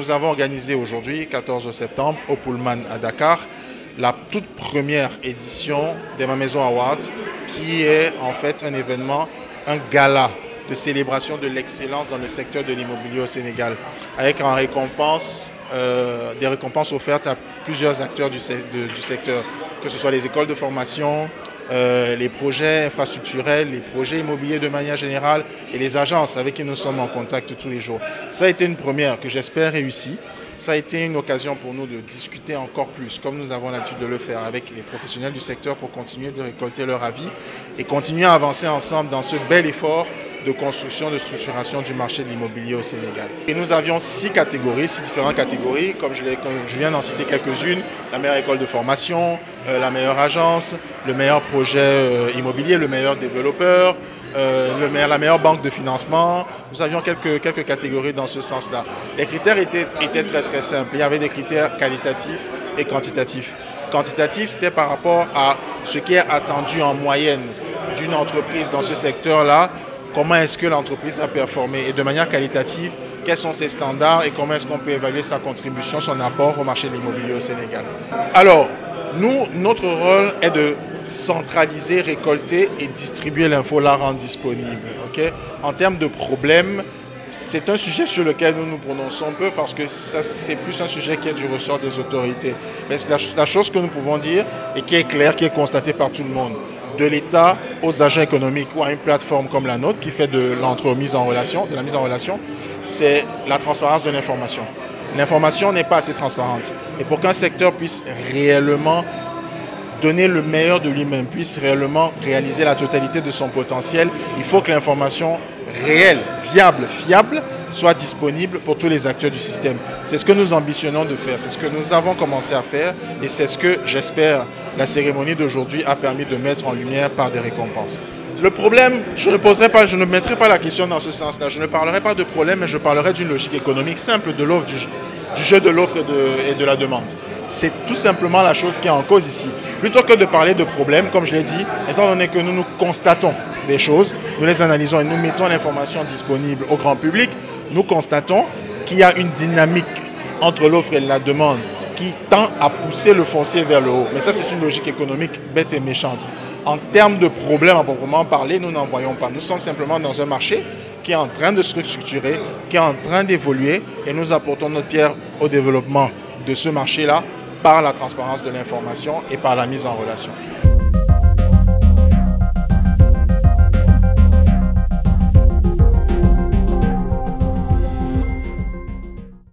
nous avons organisé aujourd'hui, 14 septembre, au Pullman à Dakar, la toute première édition des Ma Maison Awards, qui est en fait un événement, un gala de célébration de l'excellence dans le secteur de l'immobilier au Sénégal, avec en récompense des récompenses offertes à plusieurs acteurs du secteur, que ce soit les écoles de formation, les projets infrastructurels, les projets immobiliers de manière générale et les agences avec qui nous sommes en contact tous les jours. Ça a été une première que j'espère réussie. Ça a été une occasion pour nous de discuter encore plus, comme nous avons l'habitude de le faire avec les professionnels du secteur pour continuer de récolter leur avis et continuer à avancer ensemble dans ce bel effort de construction, de structuration du marché de l'immobilier au Sénégal. Et nous avions 6 catégories, 6 différentes catégories, comme je viens d'en citer quelques-unes, la meilleure école de formation, la meilleure agence, le meilleur projet immobilier, le meilleur développeur, la meilleure banque de financement. Nous avions quelques catégories dans ce sens-là. Les critères étaient très très simples. Il y avait des critères qualitatifs et quantitatifs. Quantitatif, c'était par rapport à ce qui est attendu en moyenne d'une entreprise dans ce secteur-là. Comment est-ce que l'entreprise a performé et de manière qualitative, quels sont ses standards et comment est-ce qu'on peut évaluer sa contribution, son apport au marché de l'immobilier au Sénégal. Alors, notre rôle est de centraliser, récolter et distribuer l'info, la rendre disponible. Okay? En termes de problèmes, c'est un sujet sur lequel nous nous prononçons peu parce que c'est plus un sujet qui est du ressort des autorités. Mais la chose que nous pouvons dire et qui est claire, qui est constatée par tout le monde, de l'État aux agents économiques ou à une plateforme comme la nôtre qui fait de la mise en relation, c'est la transparence de l'information. L'information n'est pas assez transparente. Et pour qu'un secteur puisse réellement donner le meilleur de lui-même, puisse réellement réaliser la totalité de son potentiel, il faut que l'information réelle, viable, fiable, soit disponible pour tous les acteurs du système. C'est ce que nous ambitionnons de faire, c'est ce que nous avons commencé à faire et c'est ce que, j'espère, la cérémonie d'aujourd'hui a permis de mettre en lumière par des récompenses. Le problème, je ne mettrai pas la question dans ce sens-là. Je ne parlerai pas de problème, mais je parlerai d'une logique économique simple de l'offre, du jeu de l'offre et de la demande. C'est tout simplement la chose qui est en cause ici. Plutôt que de parler de problèmes, comme je l'ai dit, étant donné que nous constatons des choses, nous les analysons et nous mettons l'information disponible au grand public, nous constatons qu'il y a une dynamique entre l'offre et la demande qui tend à pousser le foncier vers le haut. Mais ça, c'est une logique économique bête et méchante. En termes de problèmes à proprement parler, nous n'en voyons pas. Nous sommes simplement dans un marché qui est en train de se structurer, qui est en train d'évoluer et nous apportons notre pierre au développement de ce marché-là par la transparence de l'information et par la mise en relation.